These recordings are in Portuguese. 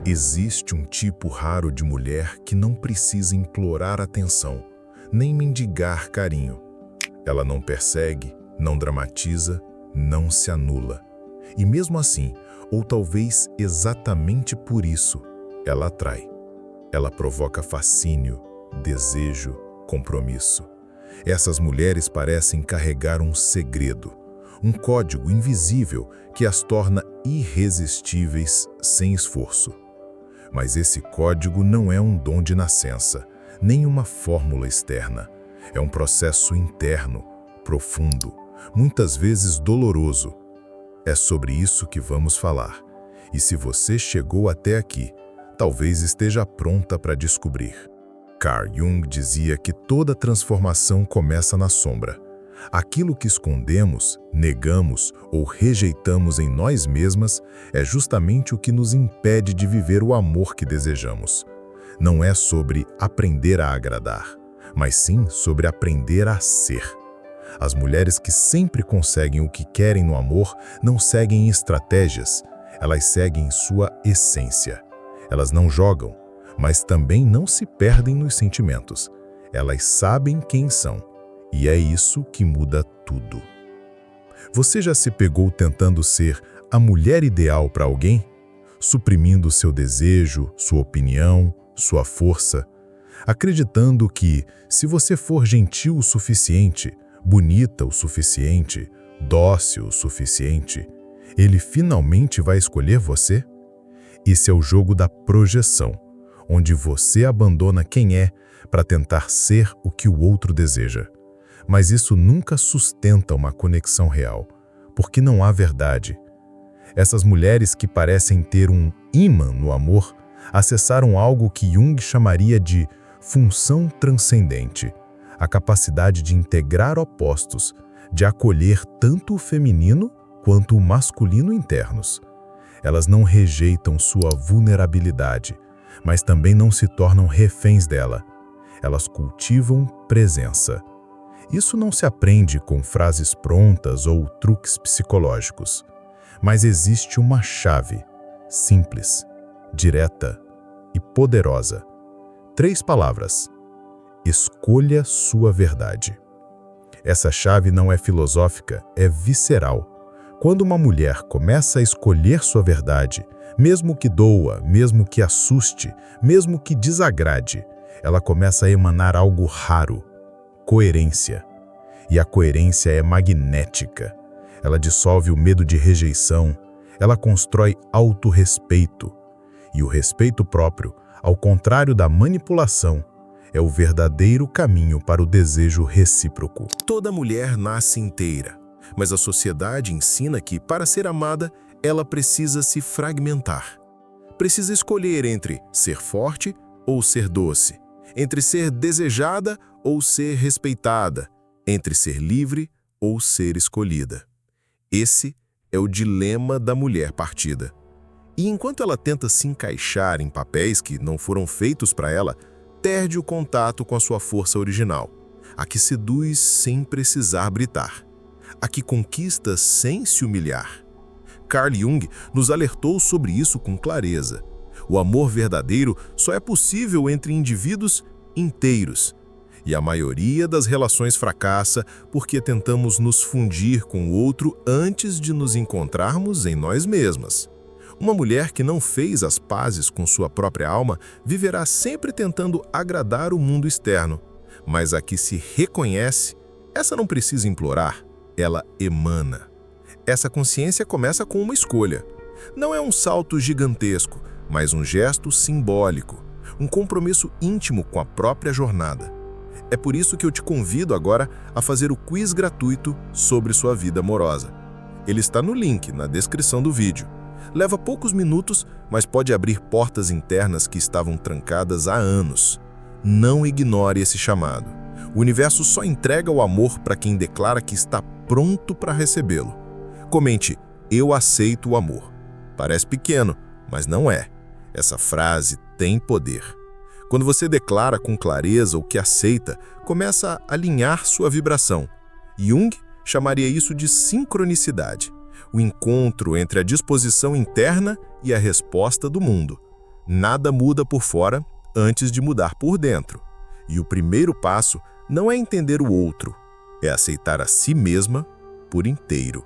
Existe um tipo raro de mulher que não precisa implorar atenção, nem mendigar carinho. Ela não persegue, não dramatiza, não se anula. E mesmo assim, ou talvez exatamente por isso, ela atrai. Ela provoca fascínio, desejo, compromisso. Essas mulheres parecem carregar um segredo, um código invisível que as torna irresistíveis sem esforço. Mas esse código não é um dom de nascença, nem uma fórmula externa. É um processo interno, profundo, muitas vezes doloroso. É sobre isso que vamos falar. E se você chegou até aqui, talvez esteja pronta para descobrir. Carl Jung dizia que toda transformação começa na sombra. Aquilo que escondemos, negamos ou rejeitamos em nós mesmas é justamente o que nos impede de viver o amor que desejamos. Não é sobre aprender a agradar, mas sim sobre aprender a ser. As mulheres que sempre conseguem o que querem no amor não seguem estratégias, elas seguem sua essência. Elas não jogam, mas também não se perdem nos sentimentos. Elas sabem quem são. E é isso que muda tudo. Você já se pegou tentando ser a mulher ideal para alguém? Suprimindo seu desejo, sua opinião, sua força? Acreditando que, se você for gentil o suficiente, bonita o suficiente, dócil o suficiente, ele finalmente vai escolher você? Esse é o jogo da projeção, onde você abandona quem é para tentar ser o que o outro deseja. Mas isso nunca sustenta uma conexão real, porque não há verdade. Essas mulheres que parecem ter um ímã no amor, acessaram algo que Jung chamaria de função transcendente, a capacidade de integrar opostos, de acolher tanto o feminino quanto o masculino internos. Elas não rejeitam sua vulnerabilidade, mas também não se tornam reféns dela. Elas cultivam presença. Isso não se aprende com frases prontas ou truques psicológicos, mas existe uma chave, simples, direta e poderosa. 3 palavras. Escolha sua verdade. Essa chave não é filosófica, é visceral. Quando uma mulher começa a escolher sua verdade, mesmo que doa, mesmo que assuste, mesmo que desagrade, ela começa a emanar algo raro. Coerência. E a coerência é magnética. Ela dissolve o medo de rejeição, ela constrói autorrespeito. E o respeito próprio, ao contrário da manipulação, é o verdadeiro caminho para o desejo recíproco. Toda mulher nasce inteira, mas a sociedade ensina que, para ser amada, ela precisa se fragmentar. Precisa escolher entre ser forte ou ser doce, entre ser desejada ou ser respeitada, entre ser livre ou ser escolhida. Esse é o dilema da mulher partida. E enquanto ela tenta se encaixar em papéis que não foram feitos para ela, perde o contato com a sua força original, a que seduz sem precisar gritar, a que conquista sem se humilhar. Carl Jung nos alertou sobre isso com clareza. O amor verdadeiro só é possível entre indivíduos inteiros. E a maioria das relações fracassa porque tentamos nos fundir com o outro antes de nos encontrarmos em nós mesmas. Uma mulher que não fez as pazes com sua própria alma viverá sempre tentando agradar o mundo externo. Mas a que se reconhece, essa não precisa implorar, ela emana. Essa consciência começa com uma escolha. Não é um salto gigantesco, mas um gesto simbólico, um compromisso íntimo com a própria jornada. É por isso que eu te convido agora a fazer o quiz gratuito sobre sua vida amorosa. Ele está no link na descrição do vídeo. Leva poucos minutos, mas pode abrir portas internas que estavam trancadas há anos. Não ignore esse chamado. O universo só entrega o amor para quem declara que está pronto para recebê-lo. Comente, eu aceito o amor. Parece pequeno, mas não é. Essa frase tem poder. Quando você declara com clareza o que aceita, começa a alinhar sua vibração. Jung chamaria isso de sincronicidade, o encontro entre a disposição interna e a resposta do mundo. Nada muda por fora antes de mudar por dentro. E o primeiro passo não é entender o outro, é aceitar a si mesma por inteiro.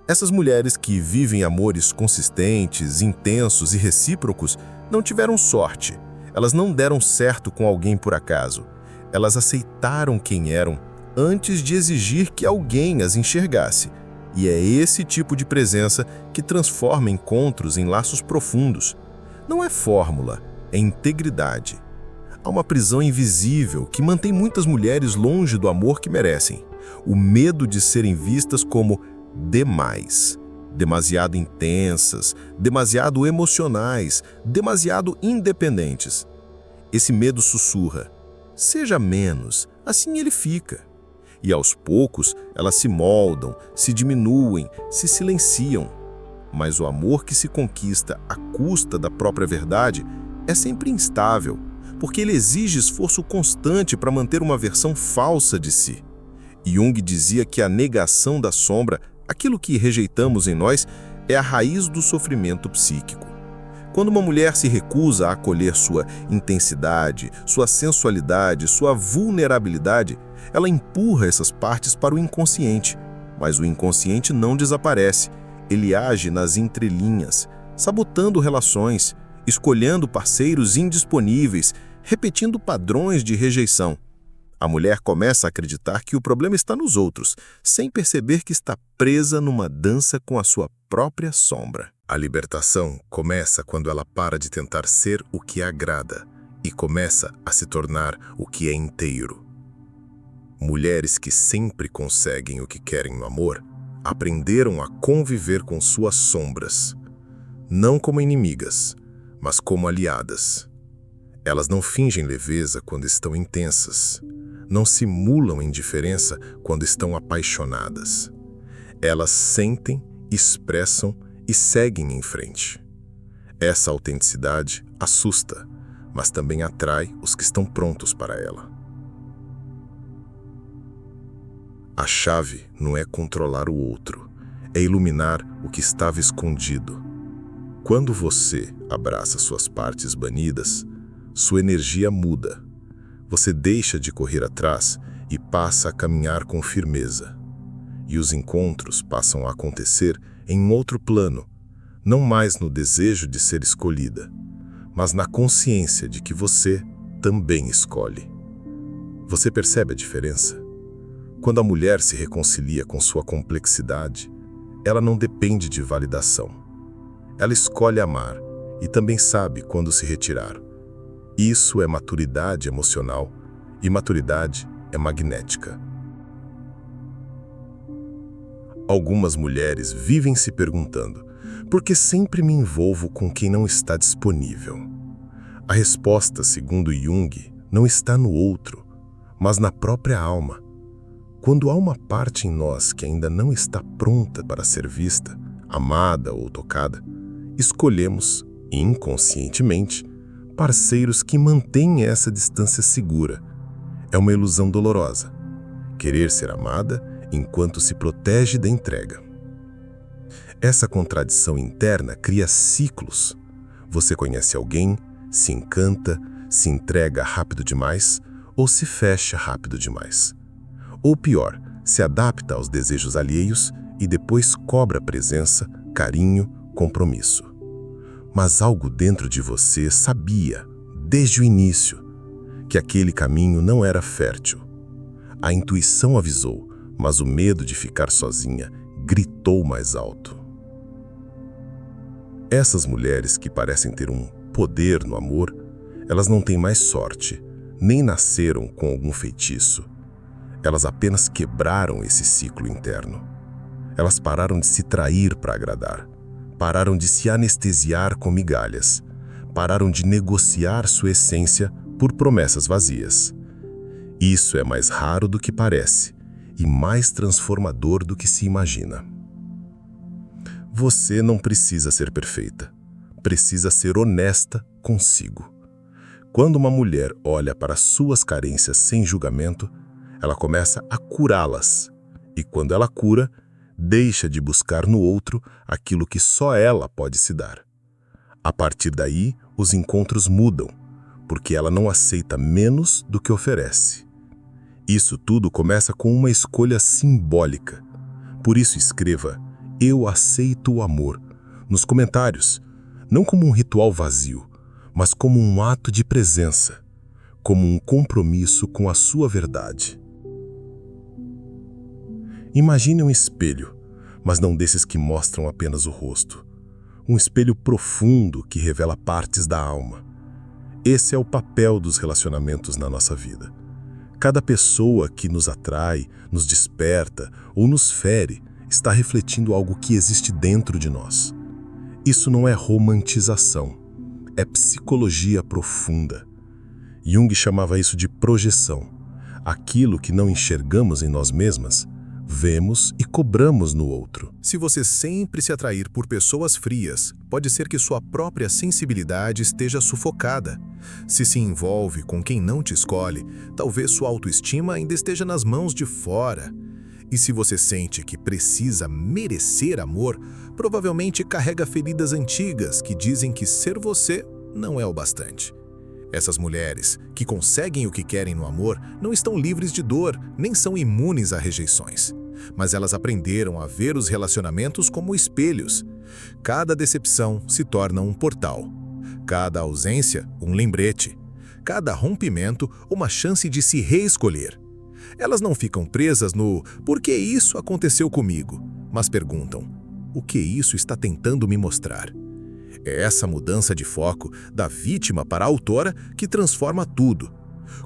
Essas mulheres que vivem amores consistentes, intensos e recíprocos não tiveram sorte. Elas não deram certo com alguém por acaso. Elas aceitaram quem eram antes de exigir que alguém as enxergasse. E é esse tipo de presença que transforma encontros em laços profundos. Não é fórmula, é integridade. Há uma prisão invisível que mantém muitas mulheres longe do amor que merecem. O medo de serem vistas como demais, demasiado intensas, demasiado emocionais, demasiado independentes. Esse medo sussurra: seja menos, assim ele fica. E aos poucos elas se moldam, se diminuem, se silenciam. Mas o amor que se conquista à custa da própria verdade é sempre instável, porque ele exige esforço constante para manter uma versão falsa de si. Jung dizia que a negação da sombra, aquilo que rejeitamos em nós, é a raiz do sofrimento psíquico. Quando uma mulher se recusa a acolher sua intensidade, sua sensualidade, sua vulnerabilidade, ela empurra essas partes para o inconsciente. Mas o inconsciente não desaparece. Ele age nas entrelinhas, sabotando relações, escolhendo parceiros indisponíveis, repetindo padrões de rejeição. A mulher começa a acreditar que o problema está nos outros, sem perceber que está presa numa dança com a sua própria sombra. A libertação começa quando ela para de tentar ser o que agrada e começa a se tornar o que é inteiro. Mulheres que sempre conseguem o que querem no amor aprenderam a conviver com suas sombras, não como inimigas, mas como aliadas. Elas não fingem leveza quando estão intensas, não simulam indiferença quando estão apaixonadas. Elas sentem, expressam e seguem em frente. Essa autenticidade assusta, mas também atrai os que estão prontos para ela. A chave não é controlar o outro, é iluminar o que estava escondido. Quando você abraça suas partes banidas, sua energia muda. Você deixa de correr atrás e passa a caminhar com firmeza. E os encontros passam a acontecer em um outro plano, não mais no desejo de ser escolhida, mas na consciência de que você também escolhe. Você percebe a diferença? Quando a mulher se reconcilia com sua complexidade, ela não depende de validação. Ela escolhe amar e também sabe quando se retirar. Isso é maturidade emocional e maturidade é magnética. Algumas mulheres vivem se perguntando: por que sempre me envolvo com quem não está disponível? A resposta, segundo Jung, não está no outro, mas na própria alma. Quando há uma parte em nós que ainda não está pronta para ser vista, amada ou tocada, escolhemos, inconscientemente, parceiros que mantêm essa distância segura. É uma ilusão dolorosa. Querer ser amada enquanto se protege da entrega. Essa contradição interna cria ciclos. Você conhece alguém, se encanta, se entrega rápido demais ou se fecha rápido demais. Ou pior, se adapta aos desejos alheios e depois cobra presença, carinho, compromisso. Mas algo dentro de você sabia, desde o início, que aquele caminho não era fértil. A intuição avisou, mas o medo de ficar sozinha gritou mais alto. Essas mulheres que parecem ter um poder no amor, elas não têm mais sorte, nem nasceram com algum feitiço. Elas apenas quebraram esse ciclo interno. Elas pararam de se trair para agradar. Pararam de se anestesiar com migalhas. Pararam de negociar sua essência por promessas vazias. Isso é mais raro do que parece e mais transformador do que se imagina. Você não precisa ser perfeita. Precisa ser honesta consigo. Quando uma mulher olha para suas carências sem julgamento, ela começa a curá-las. E quando ela cura, deixa de buscar no outro aquilo que só ela pode se dar. A partir daí, os encontros mudam, porque ela não aceita menos do que oferece. Isso tudo começa com uma escolha simbólica. Por isso escreva "Eu aceito o amor" nos comentários, não como um ritual vazio, mas como um ato de presença, como um compromisso com a sua verdade. Imagine um espelho, mas não desses que mostram apenas o rosto. Um espelho profundo que revela partes da alma. Esse é o papel dos relacionamentos na nossa vida. Cada pessoa que nos atrai, nos desperta ou nos fere está refletindo algo que existe dentro de nós. Isso não é romantização, é psicologia profunda. Jung chamava isso de projeção. Aquilo que não enxergamos em nós mesmas, vemos e cobramos no outro. Se você sempre se atrair por pessoas frias, pode ser que sua própria sensibilidade esteja sufocada. Se envolve com quem não te escolhe, talvez sua autoestima ainda esteja nas mãos de fora. E se você sente que precisa merecer amor, provavelmente carrega feridas antigas que dizem que ser você não é o bastante. Essas mulheres, que conseguem o que querem no amor, não estão livres de dor, nem são imunes a rejeições. Mas elas aprenderam a ver os relacionamentos como espelhos. Cada decepção se torna um portal. Cada ausência, um lembrete. Cada rompimento, uma chance de se reescolher. Elas não ficam presas no "por que isso aconteceu comigo?", mas perguntam: "O que isso está tentando me mostrar?". É essa mudança de foco, da vítima para a autora, que transforma tudo.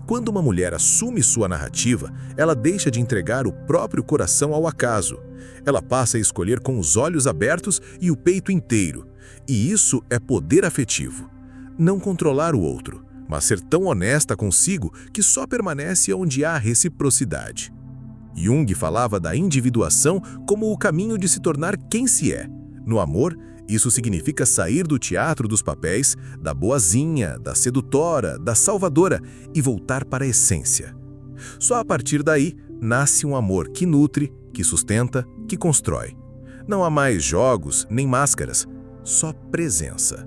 Quando uma mulher assume sua narrativa, ela deixa de entregar o próprio coração ao acaso. Ela passa a escolher com os olhos abertos e o peito inteiro. E isso é poder afetivo. Não controlar o outro, mas ser tão honesta consigo que só permanece onde há reciprocidade. Jung falava da individuação como o caminho de se tornar quem se é. No amor, isso significa sair do teatro dos papéis, da boazinha, da sedutora, da salvadora e voltar para a essência. Só a partir daí nasce um amor que nutre, que sustenta, que constrói. Não há mais jogos nem máscaras, só presença.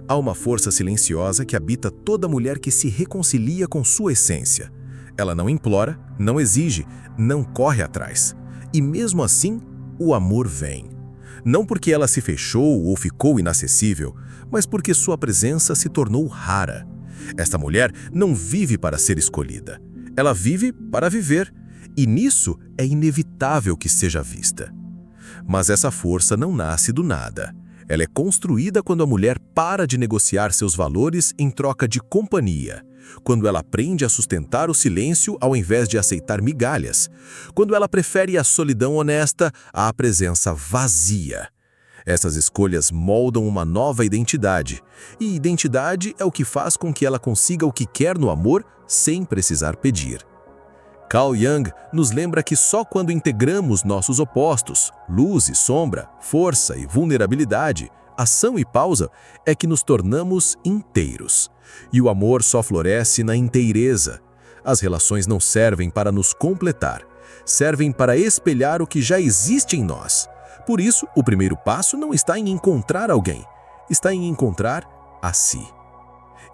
Há uma força silenciosa que habita toda mulher que se reconcilia com sua essência. Ela não implora, não exige, não corre atrás. E mesmo assim, o amor vem. Não porque ela se fechou ou ficou inacessível, mas porque sua presença se tornou rara. Esta mulher não vive para ser escolhida. Ela vive para viver, e nisso é inevitável que seja vista. Mas essa força não nasce do nada. Ela é construída quando a mulher para de negociar seus valores em troca de companhia, quando ela aprende a sustentar o silêncio ao invés de aceitar migalhas, quando ela prefere a solidão honesta à presença vazia. Essas escolhas moldam uma nova identidade, e identidade é o que faz com que ela consiga o que quer no amor sem precisar pedir. Carl Jung nos lembra que só quando integramos nossos opostos, luz e sombra, força e vulnerabilidade, ação e pausa, é que nos tornamos inteiros. E o amor só floresce na inteireza. As relações não servem para nos completar, servem para espelhar o que já existe em nós. Por isso, o primeiro passo não está em encontrar alguém, está em encontrar a si.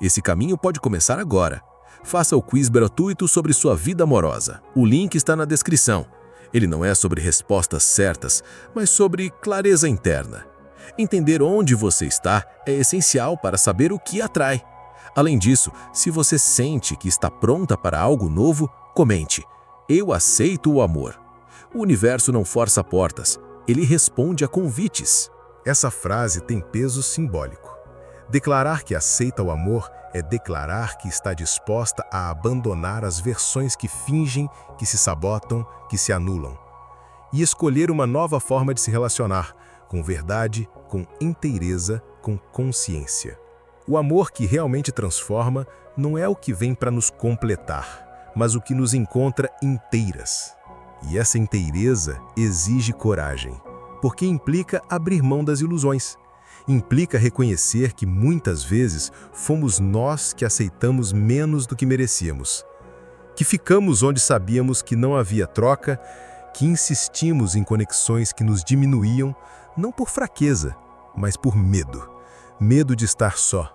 Esse caminho pode começar agora. Faça o quiz gratuito sobre sua vida amorosa. O link está na descrição. Ele não é sobre respostas certas, mas sobre clareza interna. Entender onde você está é essencial para saber o que atrai. Além disso, se você sente que está pronta para algo novo, comente: "Eu aceito o amor". O universo não força portas, ele responde a convites. Essa frase tem peso simbólico. Declarar que aceita o amor é declarar que está disposta a abandonar as versões que fingem, que se sabotam, que se anulam. E escolher uma nova forma de se relacionar, com verdade, com inteireza, com consciência. O amor que realmente transforma não é o que vem para nos completar, mas o que nos encontra inteiras. E essa inteireza exige coragem, porque implica abrir mão das ilusões. Implica reconhecer que muitas vezes fomos nós que aceitamos menos do que merecíamos, que ficamos onde sabíamos que não havia troca, que insistimos em conexões que nos diminuíam, não por fraqueza, mas por medo. Medo de estar só,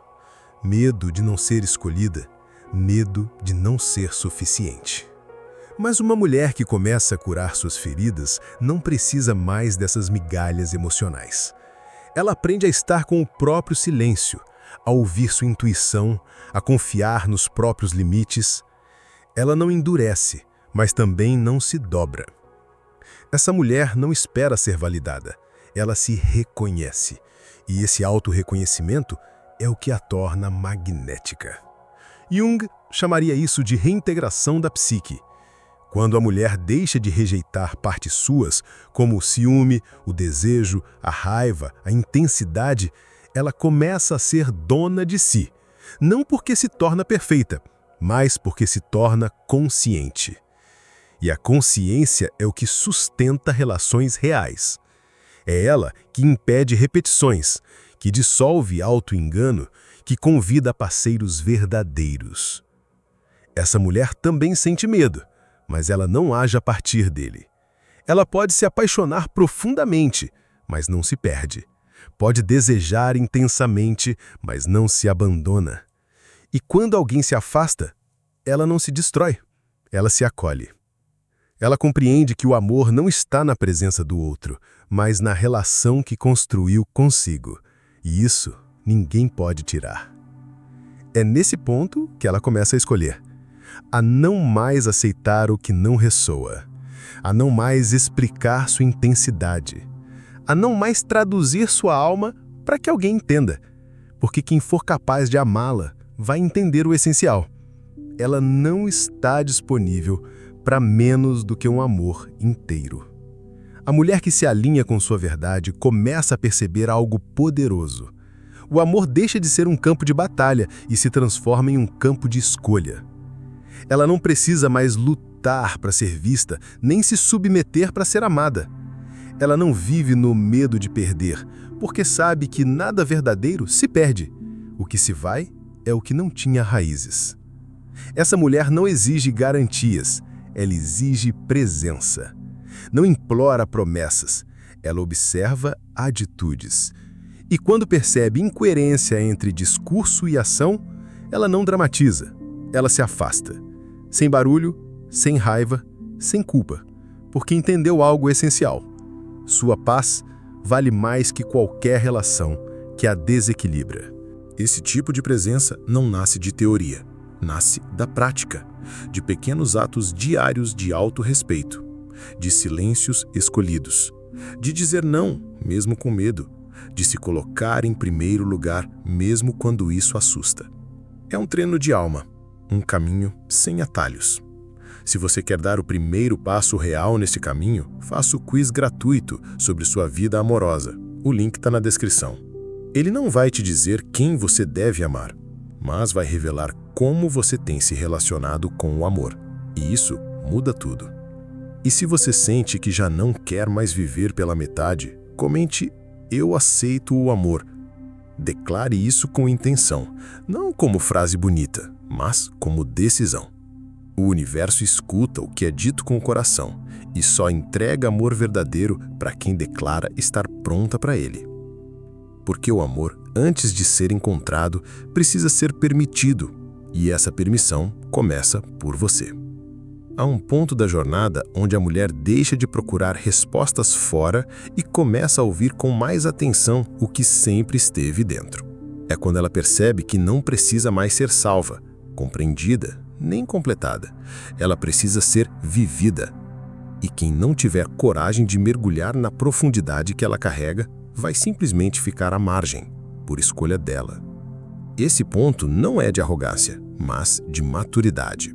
medo de não ser escolhida, medo de não ser suficiente. Mas uma mulher que começa a curar suas feridas não precisa mais dessas migalhas emocionais. Ela aprende a estar com o próprio silêncio, a ouvir sua intuição, a confiar nos próprios limites. Ela não endurece, mas também não se dobra. Essa mulher não espera ser validada, ela se reconhece. E esse autorreconhecimento é o que a torna magnética. Jung chamaria isso de reintegração da psique. Quando a mulher deixa de rejeitar partes suas, como o ciúme, o desejo, a raiva, a intensidade, ela começa a ser dona de si. Não porque se torna perfeita, mas porque se torna consciente. E a consciência é o que sustenta relações reais. É ela que impede repetições, que dissolve auto-engano, que convida a parceiros verdadeiros. Essa mulher também sente medo, mas ela não age a partir dele. Ela pode se apaixonar profundamente, mas não se perde. Pode desejar intensamente, mas não se abandona. E quando alguém se afasta, ela não se destrói, ela se acolhe. Ela compreende que o amor não está na presença do outro, mas na relação que construiu consigo. E isso ninguém pode tirar. É nesse ponto que ela começa a escolher. A não mais aceitar o que não ressoa. A não mais explicar sua intensidade. A não mais traduzir sua alma para que alguém entenda. Porque quem for capaz de amá-la vai entender o essencial. Ela não está disponível para menos do que um amor inteiro. A mulher que se alinha com sua verdade começa a perceber algo poderoso. O amor deixa de ser um campo de batalha e se transforma em um campo de escolha. Ela não precisa mais lutar para ser vista, nem se submeter para ser amada. Ela não vive no medo de perder, porque sabe que nada verdadeiro se perde. O que se vai é o que não tinha raízes. Essa mulher não exige garantias, ela exige presença. Não implora promessas, ela observa atitudes. E quando percebe incoerência entre discurso e ação, ela não dramatiza, ela se afasta. Sem barulho, sem raiva, sem culpa, porque entendeu algo essencial. Sua paz vale mais que qualquer relação que a desequilibra. Esse tipo de presença não nasce de teoria, nasce da prática, de pequenos atos diários de autorrespeito, de silêncios escolhidos, de dizer não, mesmo com medo, de se colocar em primeiro lugar, mesmo quando isso assusta. É um treino de alma, um caminho sem atalhos. Se você quer dar o primeiro passo real nesse caminho, faça o quiz gratuito sobre sua vida amorosa. O link está na descrição. Ele não vai te dizer quem você deve amar, mas vai revelar como você tem se relacionado com o amor. E isso muda tudo. E se você sente que já não quer mais viver pela metade, comente "Eu aceito o amor". Declare isso com intenção, não como frase bonita, mas como decisão. O universo escuta o que é dito com o coração e só entrega amor verdadeiro para quem declara estar pronta para ele. Porque o amor, antes de ser encontrado, precisa ser permitido, e essa permissão começa por você. Há um ponto da jornada onde a mulher deixa de procurar respostas fora e começa a ouvir com mais atenção o que sempre esteve dentro. É quando ela percebe que não precisa mais ser salva, compreendida, nem completada. Ela precisa ser vivida. E quem não tiver coragem de mergulhar na profundidade que ela carrega, vai simplesmente ficar à margem, por escolha dela. Esse ponto não é de arrogância, mas de maturidade.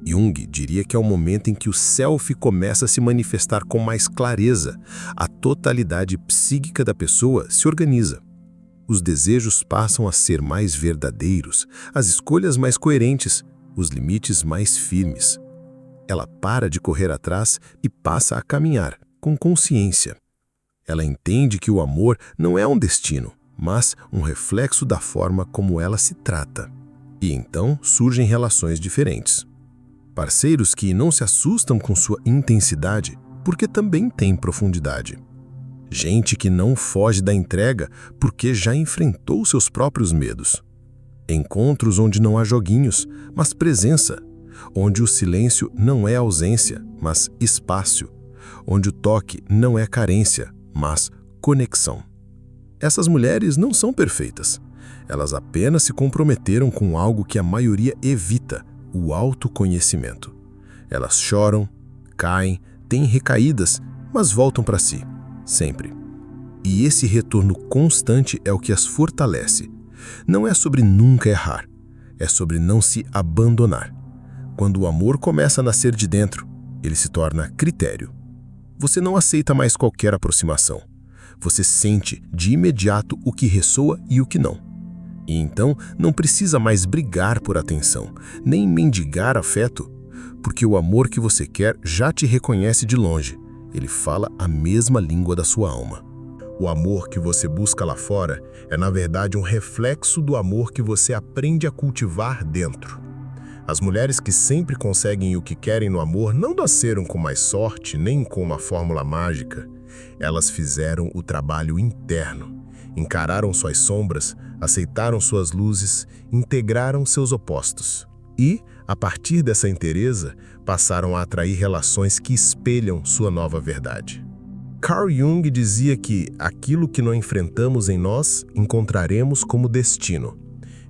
Jung diria que é o momento em que o self começa a se manifestar com mais clareza, a totalidade psíquica da pessoa se organiza. Os desejos passam a ser mais verdadeiros, as escolhas mais coerentes, os limites mais firmes. Ela para de correr atrás e passa a caminhar, com consciência. Ela entende que o amor não é um destino, mas um reflexo da forma como ela se trata. E então surgem relações diferentes. Parceiros que não se assustam com sua intensidade, porque também têm profundidade. Gente que não foge da entrega porque já enfrentou seus próprios medos. Encontros onde não há joguinhos, mas presença. Onde o silêncio não é ausência, mas espaço. Onde o toque não é carência, mas conexão. Essas mulheres não são perfeitas. Elas apenas se comprometeram com algo que a maioria evita, o autoconhecimento. Elas choram, caem, têm recaídas, mas voltam para si, sempre. E esse retorno constante é o que as fortalece. Não é sobre nunca errar, é sobre não se abandonar. Quando o amor começa a nascer de dentro, ele se torna critério. Você não aceita mais qualquer aproximação. Você sente de imediato o que ressoa e o que não. E então não precisa mais brigar por atenção, nem mendigar afeto, porque o amor que você quer já te reconhece de longe. Ele fala a mesma língua da sua alma. O amor que você busca lá fora é, na verdade, um reflexo do amor que você aprende a cultivar dentro. As mulheres que sempre conseguem o que querem no amor não nasceram com mais sorte, nem com uma fórmula mágica. Elas fizeram o trabalho interno, encararam suas sombras, aceitaram suas luzes, integraram seus opostos. E, a partir dessa inteireza, passaram a atrair relações que espelham sua nova verdade. Carl Jung dizia que aquilo que não enfrentamos em nós, encontraremos como destino.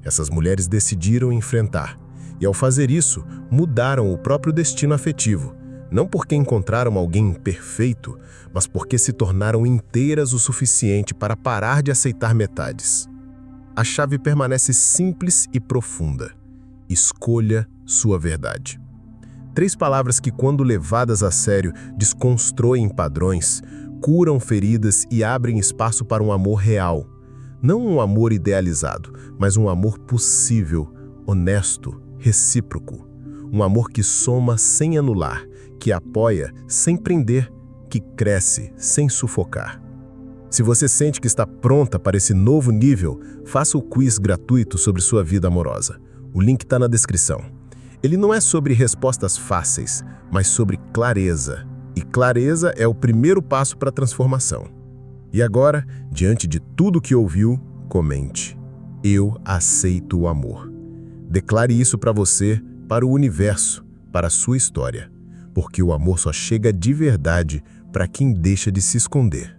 Essas mulheres decidiram enfrentar, e ao fazer isso, mudaram o próprio destino afetivo, não porque encontraram alguém perfeito, mas porque se tornaram inteiras o suficiente para parar de aceitar metades. A chave permanece simples e profunda. Escolha sua verdade. 3 palavras que, quando levadas a sério, desconstroem padrões, curam feridas e abrem espaço para um amor real. Não um amor idealizado, mas um amor possível, honesto, recíproco. Um amor que soma sem anular, que apoia sem prender, que cresce sem sufocar. Se você sente que está pronta para esse novo nível, faça o quiz gratuito sobre sua vida amorosa. O link está na descrição. Ele não é sobre respostas fáceis, mas sobre clareza. E clareza é o primeiro passo para a transformação. E agora, diante de tudo que ouviu, comente: eu aceito o amor. Declare isso para você, para o universo, para a sua história. Porque o amor só chega de verdade para quem deixa de se esconder.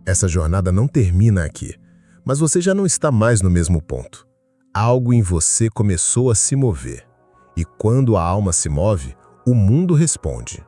Essa jornada não termina aqui, mas você já não está mais no mesmo ponto. Algo em você começou a se mover. E quando a alma se move, o mundo responde.